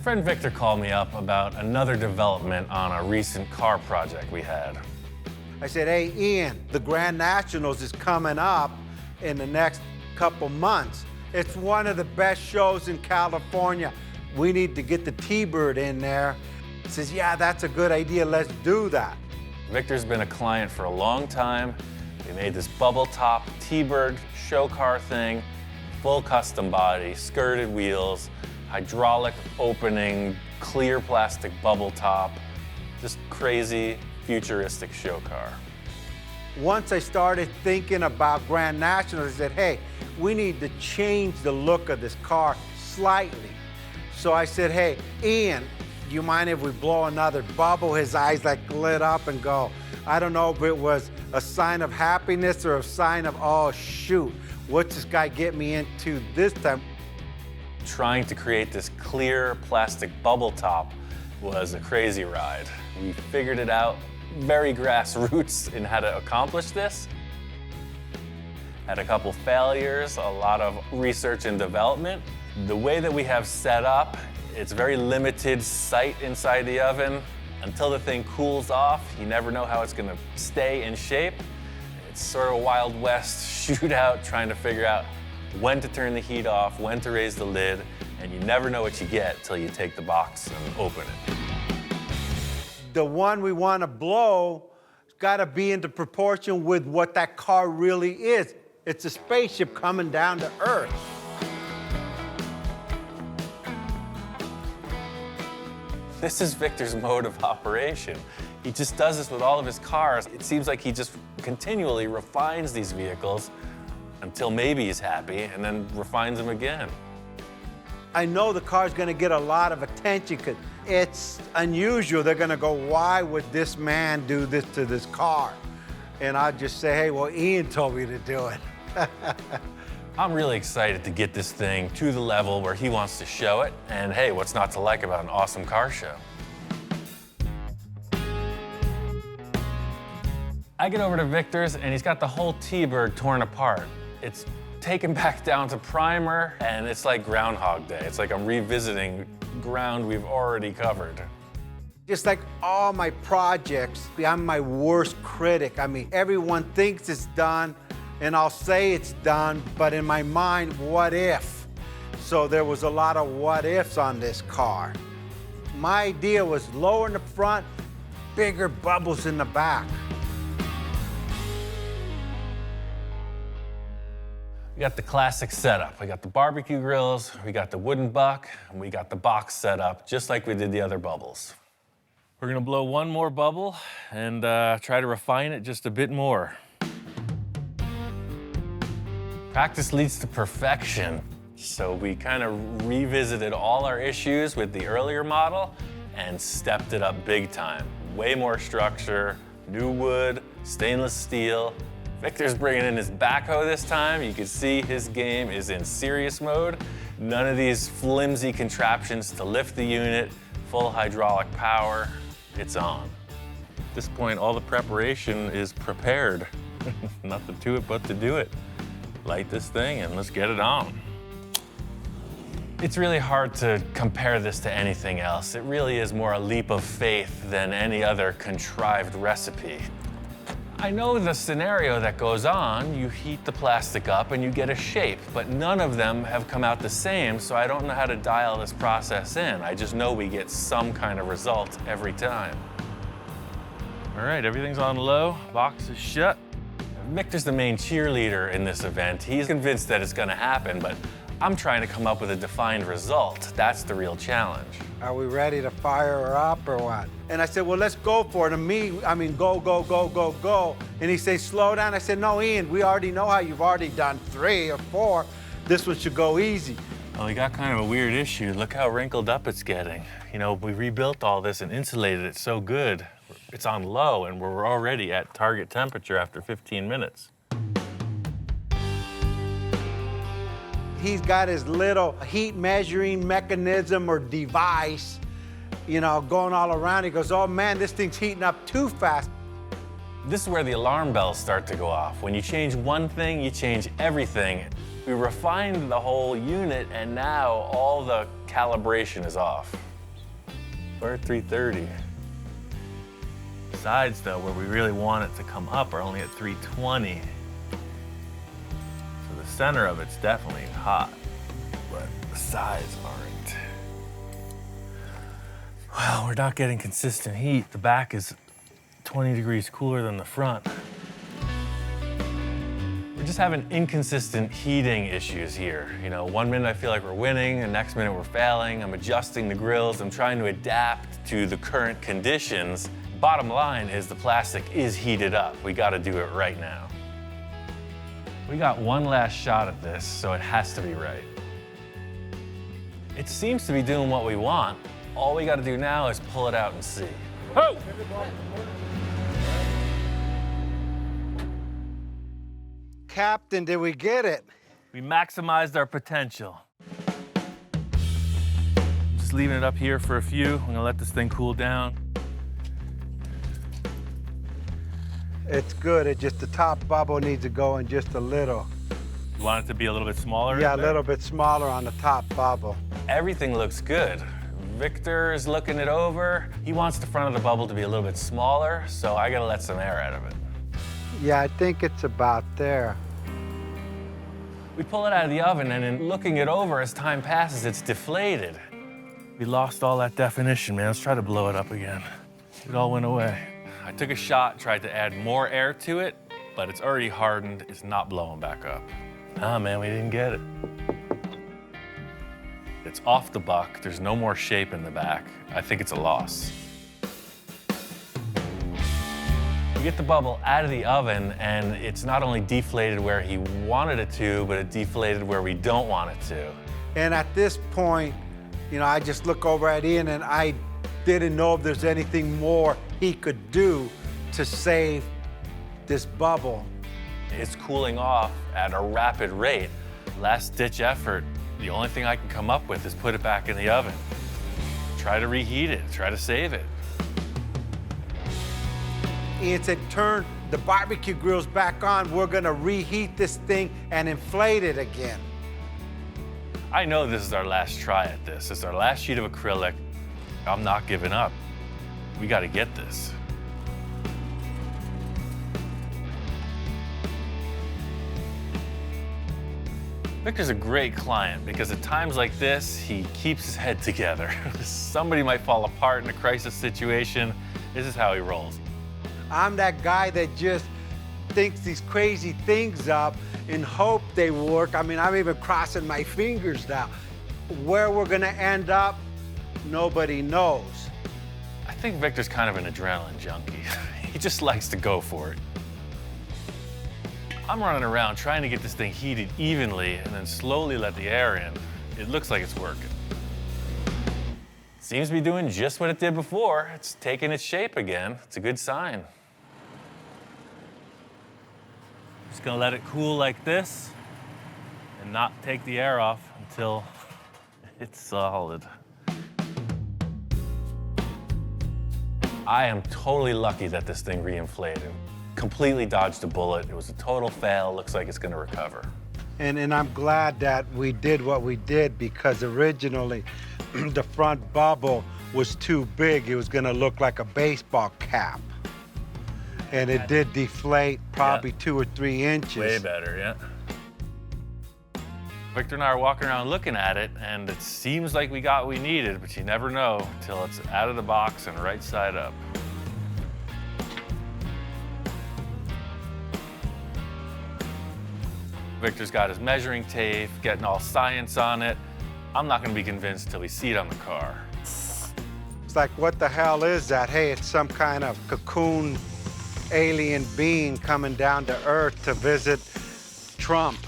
friend Victor called me up about another development on a recent car project we had. I said, hey, Ian, the Grand Nationals is coming up in the next couple months. It's one of the best shows in California. We need to get the T-Bird in there. He says, yeah, that's a good idea. Let's do that. Victor's been a client for a long time. We made this bubble top T-Bird show car thing, full custom body, skirted wheels, hydraulic opening, clear plastic bubble top, just crazy, futuristic show car. Once I started thinking about Grand Nationals, I said, hey, we need to change the look of this car slightly. So I said, hey, Ian, do you mind if we blow another bubble? His eyes like lit up and go, I don't know if it was a sign of happiness or a sign of, oh, shoot, what's this guy get me into this time? Trying to create this clear plastic bubble top was a crazy ride. We figured it out very grassroots in how to accomplish this. Had a couple failures, a lot of research and development. The way that we have set up, it's very limited sight inside the oven. Until the thing cools off, you never know how it's gonna stay in shape. It's sort of a Wild West shootout trying to figure out when to turn the heat off, when to raise the lid, and you never know what you get till you take the box and open it. The one we want to blow has got to be into proportion with what that car really is. It's a spaceship coming down to Earth. This is Victor's mode of operation. He just does this with all of his cars. It seems like he just continually refines these vehicles until maybe he's happy, and then refines them again. I know the car's gonna get a lot of attention because it's unusual. They're gonna go, why would this man do this to this car? And I just say, hey, well, Ian told me to do it. I'm really excited to get this thing to the level where he wants to show it, and hey, what's not to like about an awesome car show? I get over to Victor's, and he's got the whole T-Bird torn apart. It's taken back down to primer, and it's like Groundhog Day. It's like I'm revisiting ground we've already covered. Just like all my projects, I'm my worst critic. I mean, everyone thinks it's done, and I'll say it's done, but in my mind, what if? So there was a lot of what ifs on this car. My idea was lower in the front, bigger bubbles in the back. We got the classic setup. We got the barbecue grills, we got the wooden buck, and we got the box set up, just like we did the other bubbles. We're gonna blow one more bubble and try to refine it just a bit more. Practice leads to perfection. So we kind of revisited all our issues with the earlier model and stepped it up big time. Way more structure, new wood, stainless steel. Victor's bringing in his backhoe this time. You can see his game is in serious mode. None of these flimsy contraptions to lift the unit, full hydraulic power, it's on. At this point, all the preparation is prepared. Nothing to it but to do it. Light this thing and let's get it on. It's really hard to compare this to anything else. It really is more a leap of faith than any other contrived recipe. I know the scenario that goes on. You heat the plastic up and you get a shape, but none of them have come out the same, so I don't know how to dial this process in. I just know we get some kind of result every time. All right, everything's on low, box is shut. Victor's the main cheerleader in this event. He's convinced that it's gonna happen, but I'm trying to come up with a defined result. That's the real challenge. Are we ready to fire her up or what? And I said, well, let's go for it. And go, go, go, go, go. And he says, slow down. I said, no, Ian, we already know how you've already done 3 or 4. This one should go easy. Well, we got kind of a weird issue. Look how wrinkled up it's getting. You know, we rebuilt all this and insulated it so good. It's on low, and we're already at target temperature after 15 minutes. He's got his little heat measuring mechanism or device, you know, going all around. He goes, oh man, this thing's heating up too fast. This is where the alarm bells start to go off. When you change one thing, you change everything. We refined the whole unit, and now all the calibration is off. We're at 330. Sides though, where we really want it to come up, are only at 320. So the center of it's definitely hot, but the sides aren't. Well, we're not getting consistent heat. The back is 20 degrees cooler than the front. We're just having inconsistent heating issues here. You know, one minute I feel like we're winning, the next minute we're failing. I'm adjusting the grills. I'm trying to adapt to the current conditions. Bottom line is the plastic is heated up. We gotta do it right now. We got one last shot at this, so it has to be right. It seems to be doing what we want. All we gotta do now is pull it out and see. Oh! Captain, did we get it? We maximized our potential. Just leaving it up here for a few. I'm gonna let this thing cool down. It's good. It just, the top bubble needs to go in just a little. You want it to be a little bit smaller? Yeah, a little bit smaller on the top bubble. Everything looks good. Victor is looking it over. He wants the front of the bubble to be a little bit smaller, so I gotta let some air out of it. Yeah, I think it's about there. We pull it out of the oven, and in looking it over, as time passes, it's deflated. We lost all that definition, man. Let's try to blow it up again. It all went away. I took a shot, tried to add more air to it, but it's already hardened. It's not blowing back up. Nah, man, we didn't get it. It's off the buck. There's no more shape in the back. I think it's a loss. We get the bubble out of the oven, and it's not only deflated where he wanted it to, but it deflated where we don't want it to. And at this point, you know, I just look over at Ian, and I didn't know if there's anything more he could do to save this bubble. It's cooling off at a rapid rate. Last-ditch effort. The only thing I can come up with is put it back in the oven. Try to reheat it, try to save it. Ian said, turn the barbecue grills back on. We're gonna reheat this thing and inflate it again. I know this is our last try at this. It's our last sheet of acrylic. I'm not giving up. We gotta get this. Victor's a great client because at times like this, he keeps his head together. Somebody might fall apart in a crisis situation. This is how he rolls. I'm that guy that just thinks these crazy things up in hope they work. I mean, I'm even crossing my fingers now. Where we're gonna end up, nobody knows. I think Victor's kind of an adrenaline junkie. He just likes to go for it. I'm running around trying to get this thing heated evenly and then slowly let the air in. It looks like it's working. Seems to be doing just what it did before. It's taking its shape again. It's a good sign. Just gonna let it cool like this and not take the air off until it's solid. I am totally lucky that this thing reinflated. Completely dodged a bullet. It was a total fail. Looks like it's gonna recover. And I'm glad that we did what we did, because originally the front bubble was too big. It was gonna look like a baseball cap. And it did deflate probably 2 or 3 inches. Way better, yeah. Victor and I are walking around looking at it, and it seems like we got what we needed, but you never know till it's out of the box and right side up. Victor's got his measuring tape, getting all science on it. I'm not gonna be convinced till we see it on the car. It's like, what the hell is that? Hey, it's some kind of cocoon alien being coming down to Earth to visit Trump.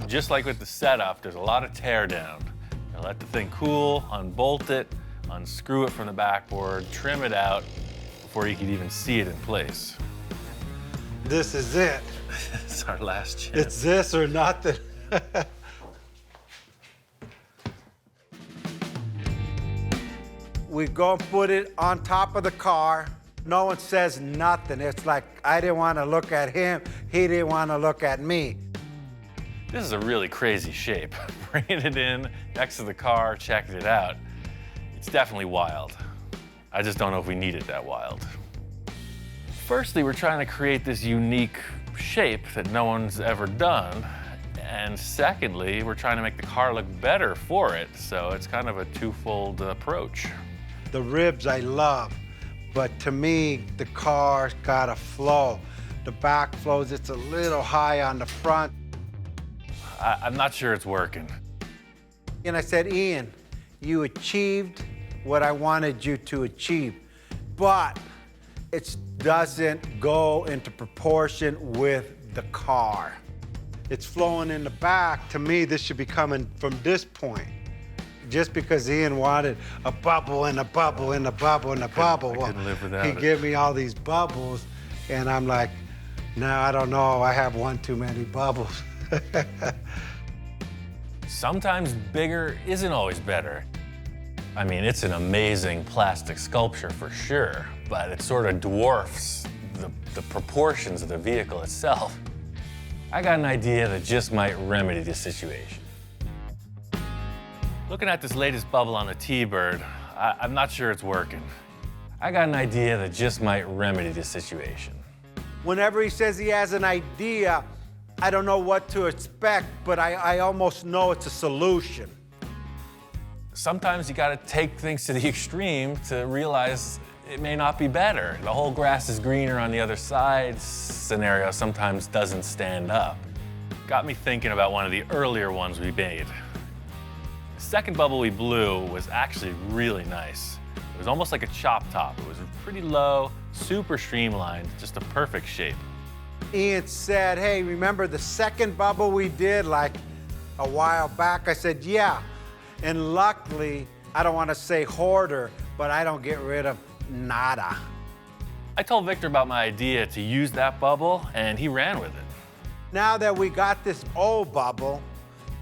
Just like with the setup, there's a lot of tear down. Now let the thing cool, unbolt it, unscrew it from the backboard, trim it out before you could even see it in place. This is it. It's our last chance. It's this or nothing. We go and put it on top of the car. No one says nothing. It's like I didn't want to look at him. He didn't want to look at me. This is a really crazy shape. Bringing it in next to the car, checking it out, it's definitely wild. I just don't know if we need it that wild. Firstly, we're trying to create this unique shape that no one's ever done. And secondly, we're trying to make the car look better for it. So it's kind of a twofold approach. The ribs I love, but to me, the car's gotta flow. The back flows, it's a little high on the front. I'm not sure it's working. And I said, Ian, you achieved what I wanted you to achieve, but it doesn't go into proportion with the car. It's flowing in the back. To me, this should be coming from this point. Just because Ian wanted a bubble and a bubble and a bubble and a bubble. I couldn't live without it. He gave me all these bubbles, and I'm like, no, I don't know. I have one too many bubbles. Sometimes bigger isn't always better. I mean, it's an amazing plastic sculpture for sure, but it sort of dwarfs the proportions of the vehicle itself. I got an idea that just might remedy the situation. Looking at this latest bubble on the T-Bird, I'm not sure it's working. I got an idea that just might remedy the situation. Whenever he says he has an idea, I don't know what to expect, but I almost know it's a solution. Sometimes you gotta take things to the extreme to realize it may not be better. The whole grass is greener on the other side scenario sometimes doesn't stand up. Got me thinking about one of the earlier ones we made. The second bubble we blew was actually really nice. It was almost like a chop top. It was pretty low, super streamlined, just a perfect shape. Ian said, hey, remember the second bubble we did like a while back? I said, yeah. And luckily, I don't want to say hoarder, but I don't get rid of nada. I told Victor about my idea to use that bubble, and he ran with it. Now that we got this old bubble,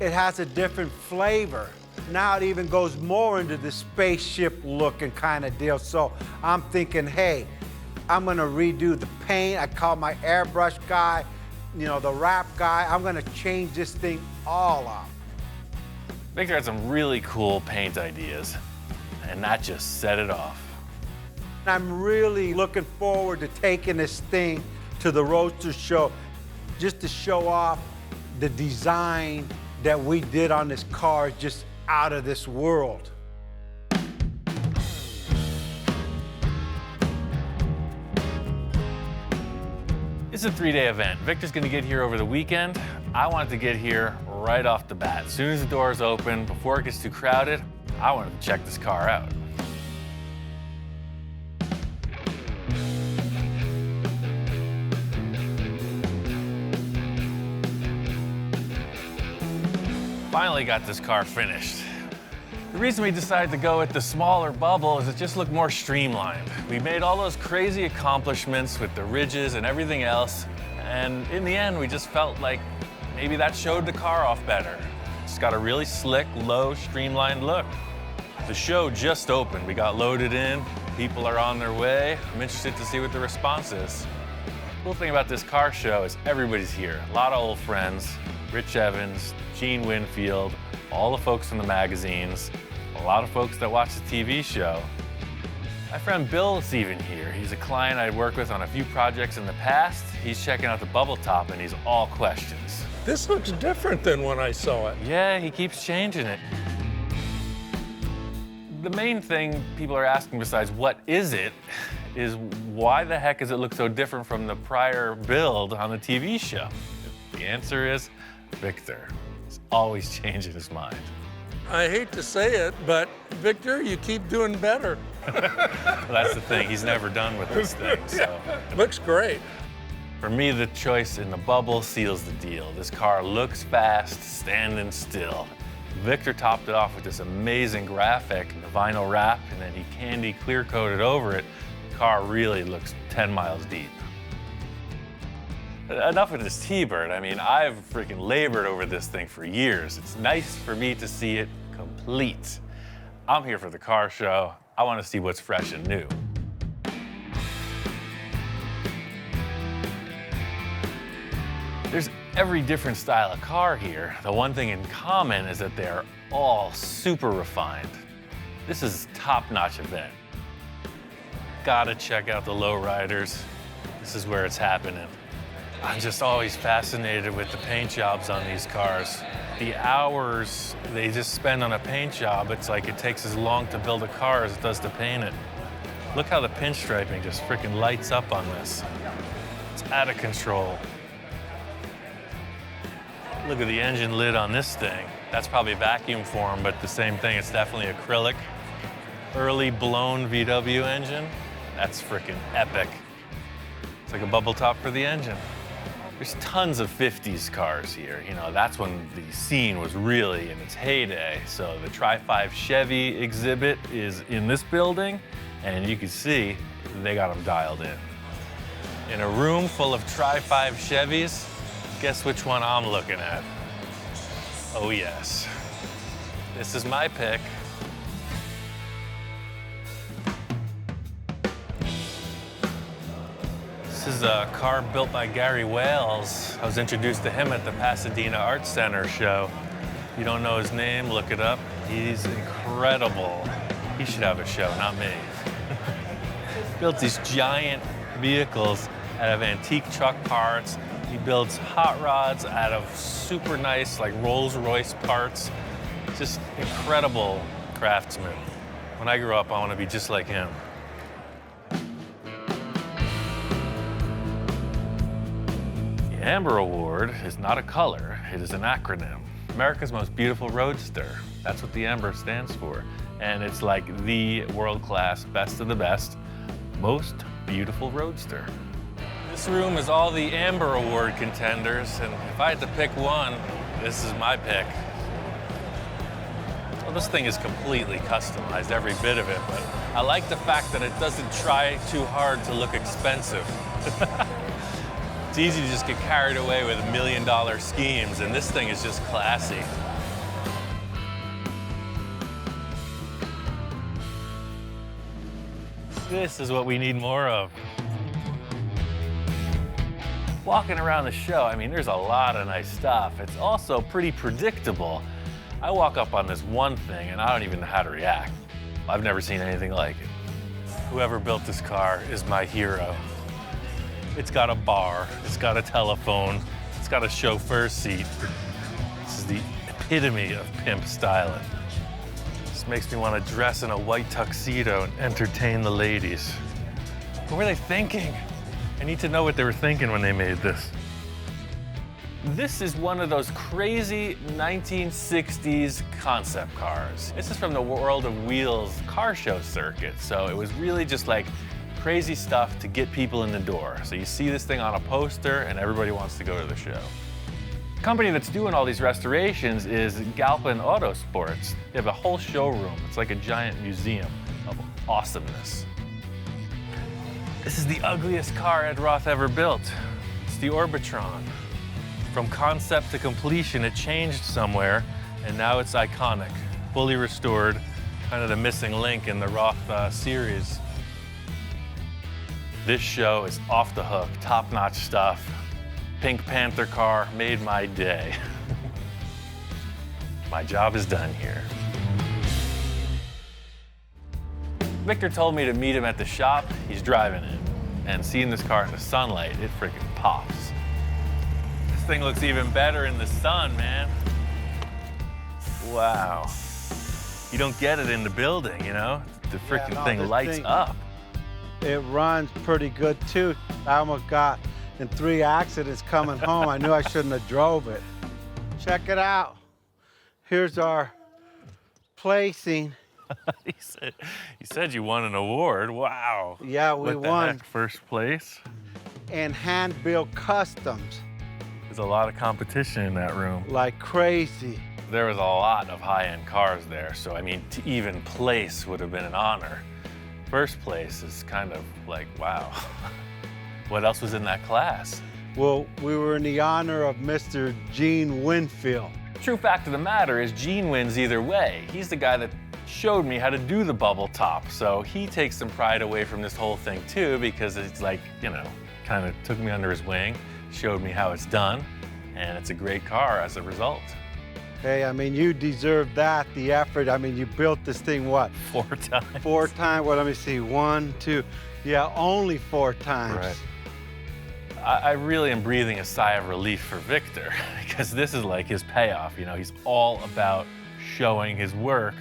it has a different flavor. Now it even goes more into the spaceship looking kind of deal. So I'm thinking, hey, I'm gonna redo the paint. I called my airbrush guy, you know, the wrap guy. I'm gonna change this thing all up. Victor had some really cool paint ideas, and that just set it off. I'm really looking forward to taking this thing to the Roadster Show, just to show off the design that we did on this car, just out of this world. It's a 3-day event. Victor's gonna get here over the weekend. I wanted to get here right off the bat. As soon as the doors open, before it gets too crowded, I wanted to check this car out. Finally got this car finished. The reason we decided to go with the smaller bubble is it just looked more streamlined. We made all those crazy accomplishments with the ridges and everything else, and in the end, we just felt like maybe that showed the car off better. It's got a really slick, low, streamlined look. The show just opened. We got loaded in. People are on their way. I'm interested to see what the response is. The cool thing about this car show is everybody's here. A lot of old friends. Rich Evans, Gene Winfield, all the folks from the magazines, a lot of folks that watch the TV show. My friend Bill's even here. He's a client I'd worked with on a few projects in the past. He's checking out the bubble top and he's all questions. This looks different than when I saw it. Yeah, he keeps changing it. The main thing people are asking besides what is it is why the heck does it look so different from the prior build on the TV show? The answer is Victor. He's always changing his mind. I hate to say it, but Victor, you keep doing better. Well, that's the thing. He's never done with this thing, so. Looks great. For me, the choice in the bubble seals the deal. This car looks fast, standing still. Victor topped it off with this amazing graphic, the vinyl wrap, and then he candy clear coated over it. The car really looks 10 miles deep. Enough of this T-Bird. I mean, I've freaking labored over this thing for years. It's nice for me to see it complete. I'm here for the car show. I want to see what's fresh and new. There's Every different style of car here, the one thing in common is that they're all super refined. This is a top-notch event. Gotta check out the lowriders. This is where it's happening. I'm just always fascinated with the paint jobs on these cars. The hours they just spend on a paint job, it's like it takes as long to build a car as it does to paint it. Look how the pinstriping just freaking lights up on this. It's out of control. Look at the engine lid on this thing. That's probably vacuum formed, but the same thing, it's definitely acrylic. Early blown VW engine. That's freaking epic. It's like a bubble top for the engine. There's tons of 50s cars here. You know, that's when the scene was really in its heyday. So the Tri-5 Chevy exhibit is in this building, and you can see they got them dialed in. In a room full of Tri-5 Chevys, guess which one I'm looking at? Oh yes, this is my pick. This is a car built by Gary Wales. I was introduced to him at the Pasadena Art Center show. If you don't know his name, look it up. He's incredible. He should have a show, not me. Built these giant vehicles out of antique truck parts. He builds hot rods out of super nice, like Rolls-Royce parts. Just incredible craftsman. When I grow up, I want to be just like him. The Amber Award is not a color, it is an acronym. America's Most Beautiful Roadster. That's what the Amber stands for. And it's like the world-class, best of the best, most beautiful roadster. This room is all the Amber Award contenders, and if I had to pick one, this is my pick. Well, this thing is completely customized, every bit of it, but I like the fact that it doesn't try too hard to look expensive. It's easy to just get carried away with $1 million schemes, and this thing is just classy. This is what we need more of. Walking around the show, I mean, there's a lot of nice stuff. It's also pretty predictable. I walk up on this one thing and I don't even know how to react. I've never seen anything like it. Whoever built this car is my hero. It's got a bar, it's got a telephone, it's got a chauffeur seat. This is the epitome of pimp styling. This makes me want to dress in a white tuxedo and entertain the ladies. What were they thinking? I need to know what they were thinking when they made this. This is one of those crazy 1960s concept cars. This is from the World of Wheels car show circuit, so it was really just like crazy stuff to get people in the door. So you see this thing on a poster and everybody wants to go to the show. The company that's doing all these restorations is Galpin Autosports. They have a whole showroom. It's like a giant museum of awesomeness. This is the ugliest car Ed Roth ever built. It's the Orbitron. From concept to completion, it changed somewhere, and now it's iconic, fully restored, kind of the missing link in the Roth series. This show is off the hook, top-notch stuff. Pink Panther car made my day. My job is done here. Victor told me to meet him at the shop. He's driving it. And seeing this car in the sunlight, it freaking pops. This thing looks even better in the sun, man. Wow. You don't get it in the building, you know? The freaking thing lights up. It runs pretty good too. I almost got in 3 accidents coming home. I knew I shouldn't have drove it. Check it out. Here's our placing. He said you won an award. Wow. Yeah, we won. First place. And hand-built customs. There's a lot of competition in that room. Like crazy. There was a lot of high-end cars there, so I mean, to even place would have been an honor. First place is kind of like, wow. What else was in that class? Well, we were in the honor of Mr. Gene Winfield. True fact of the matter is Gene wins either way. He's the guy that showed me how to do the bubble top, so he takes some pride away from this whole thing too, because it's like, you know, kind of took me under his wing, showed me how it's done. and it's a great car as a result. Hey, I mean, you deserve that, the effort. I mean, you built this thing, what? 4 times. 4 times, well, let me see, 1, 2, yeah, only 4 times. Right. I really am breathing a sigh of relief for Victor because this is like his payoff. You know, he's all about showing his work.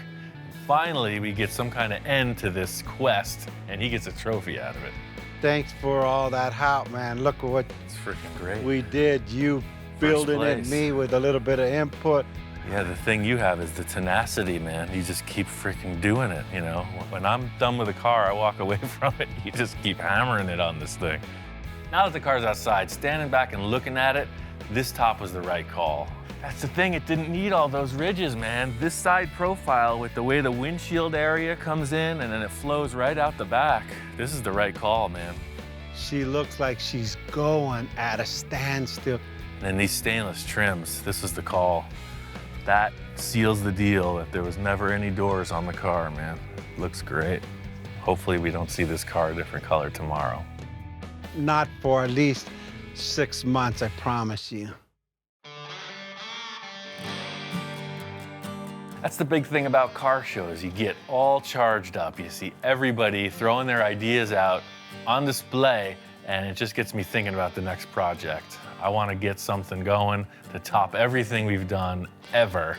Finally, we get some kind of end to this quest, and he gets a trophy out of it. Thanks for all that help, man. Look at what It's freaking great. we did. You building it, place. me with a little bit of input. Yeah, the thing you have is the tenacity, man. You just keep freaking doing it, you know? When I'm done with a car, I walk away from it. You just keep hammering it on this thing. Now that the car's outside, standing back and looking at it, this top was the right call. That's the thing, it didn't need all those ridges, man. This side profile with the way the windshield area comes in and then it flows right out the back. This is the right call, man. She looks like she's going at a standstill. And these stainless trims, this is the call. That seals the deal that there was never any doors on the car, man. Looks great. Hopefully we don't see this car a different color tomorrow. Not for at least 6 months, I promise you. That's the big thing about car shows. You get all charged up. You see everybody throwing their ideas out on display, and it just gets me thinking about the next project. I want to get something going to top everything we've done ever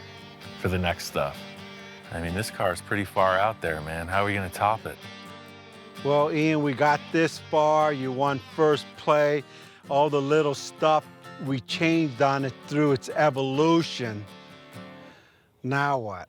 for the next stuff. I mean, this car is pretty far out there, man. How are we going to top it? Well, Ian, we got this far. You won first play. All the little stuff we changed on it through its evolution. Now what?